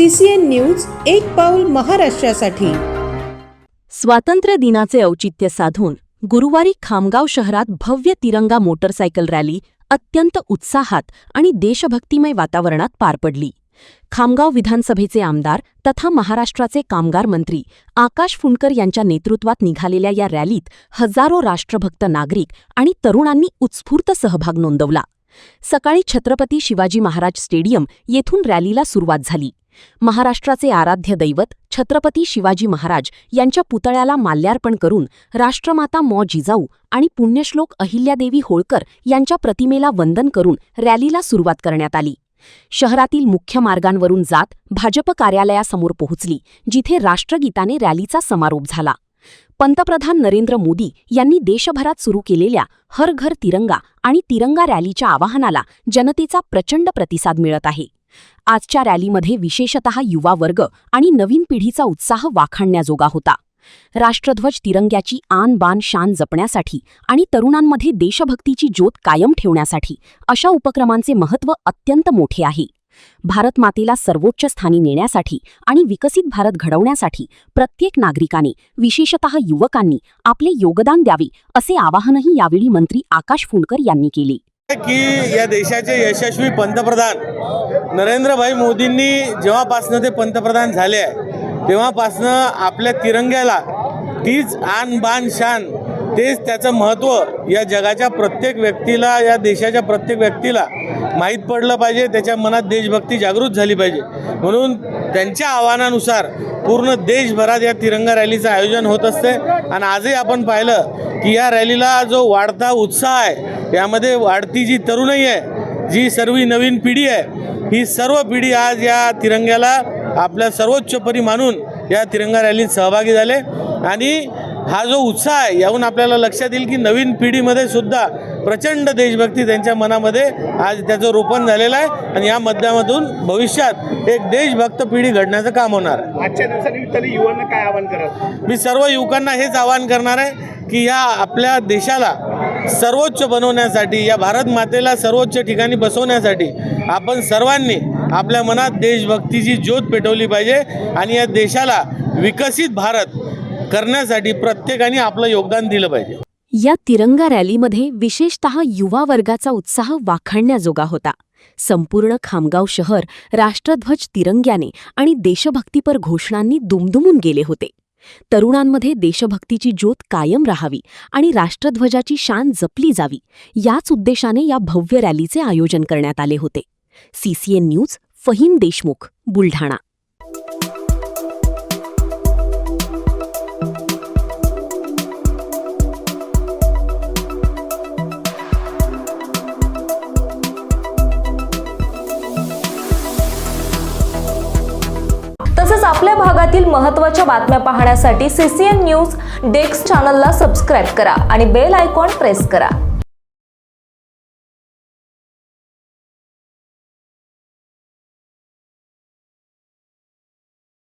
CCN news एक पाऊल महाराष्ट्रासाठी। स्वातंत्र्य दिनाचे औचित्य साधून गुरुवारी खामगाव शहरात भव्य तिरंगा मोटरसायकल रॅली अत्यंत उत्साहात आणि देशभक्तिमय वातावरणात पार पडली। खामगाव विधानसभेचे आमदार तथा महाराष्ट्राचे कामगार मंत्री आकाश फुंडकर यांच्या नेतृत्वात निघालेल्या या रॅलीत हजारो राष्ट्रभक्त नागरिक आणि तरुणांनी उत्स्फूर्त सहभाग नोंदवला। सकाळी छत्रपती शिवाजी महाराज स्टेडियम येथून रॅलीला सुरुवात झाली। महाराष्ट्राचे आराध्य दैवत छत्रपती शिवाजी महाराज यांच्या पुतळ्याला माल्यार्पण करून राष्ट्रमाता मॉ जिजाऊ आणि पुण्यश्लोक अहिल्यादेवी होळकर यांच्या प्रतिमेला वंदन करून रॅलीला सुरुवात करण्यात आली। शहरातील मुख्य मार्गांवरून जात भाजप कार्यालयासमोर पोहोचली, जिथे राष्ट्रगीताने रॅलीचा समारोप झाला। पंतप्रधान नरेंद्र मोदी यांनी देशभरात सुरू केलेल्या हर घर तिरंगा आणि तिरंगा रॅलीच्या आवाहनाला जनतेचा प्रचंड प्रतिसाद मिळत आहे। आजच्या रॅलीमध्ये विशेषतः युवा वर्ग आणि नवीन पिढीचा उत्साह वाखाणण्याजोगा होता। राष्ट्रध्वज तिरंग्याची आन बान शान जपण्यासाठी आणि तरुणांमध्ये देशभक्तीची ज्योत कायम ठेवण्यासाठी अशा उपक्रमांचे महत्त्व अत्यंत मोठे आहे। भारत मातेला सर्वोच्च स्थानी नेण्यासाठी आणि विकसित भारत घडवण्यासाठी प्रत्येक नागरिकाने, विशेषतः युवकांनी आपले योगदान द्यावे, असे आवाहनही यावेळी मंत्री आकाश फुंडकर यांनी केले। की या देशाचे यशस्वी पंतप्रधान नरेंद्रभाई मोदींनी जेव्हापासनं ते पंतप्रधान झाले आहे तेव्हापासनं आपल्या तिरंग्याला तीच आन बान शान, तेच त्याचं महत्त्व या जगाच्या प्रत्येक व्यक्तीला, या देशाच्या प्रत्येक व्यक्तीला माहीत पडलं पाहिजे, त्याच्या मनात देशभक्ती जागृत झाली पाहिजे। म्हणून त्यांच्या आव्हानानुसार पूर्ण देशभरात या तिरंगा रॅलीचं आयोजन होत असते। आणि आजही आपण पाहिलं की या रॅलीला जो वाढता उत्साह आहे, यामध्ये वाढती जी तरुणाई आहे, जी सर्व नवीन पिढी आहे, ही सर्व पिढी आज या तिरंग्याला आपल्या सर्वोच्चपरी मानून या तिरंगा रॅलीत सहभागी झाले। आणि हा जो उत्साह आहे, याहून आपल्याला लक्षात येईल की नवीन पिढीमध्ये सुद्धा प्रचंड देशभक्ती त्यांच्या मनामध्ये आज त्याचं रोपण झालेलं आहे। आणि या माध्यमातून भविष्यात एक देशभक्त पिढी घडण्याचं काम होणार आहे। आजच्या दिवसानिमित्ताने युवांना काय आवाहन कराल? मी सर्व युवकांना हेच आवाहन करणार आहे की या आपल्या देशाला सर्वोच्च बनवण्यासाठी, या भारत मातेला सर्वोच्च ठिकाणी बसवण्यासाठी आपण सर्वांनी आपल्या मनात देशभक्तीची ज्योत पेटवली पाहिजे आणि या देशाला विकसित भारत करण्यासाठी प्रत्येकाने आपलं योगदान दिलं पाहिजे। या तिरंगा रॅलीमध्ये विशेषतः युवा वर्गाचा उत्साह वाखाणण्याजोगा होता। संपूर्ण खामगाव शहर राष्ट्रध्वज तिरंग्याने आणि देशभक्तीपर घोषणांनी दुमदुमून गेले होते। तरुणांमध्ये देशभक्तीची ज्योत कायम राहावी आणि राष्ट्रध्वजाची शान जपली जावी, याच उद्देशाने या भव्य रॅलीचे आयोजन करण्यात आले होते। CCN news, Faheem Deshmukh, Buldhana. तसेच आपल्या भागातील महत्त्वाच्या बातम्या पाहण्यासाठी CCN न्यूज डेस्क चॅनलला सबस्क्राइब करा आणि बेल आयकॉन प्रेस करा।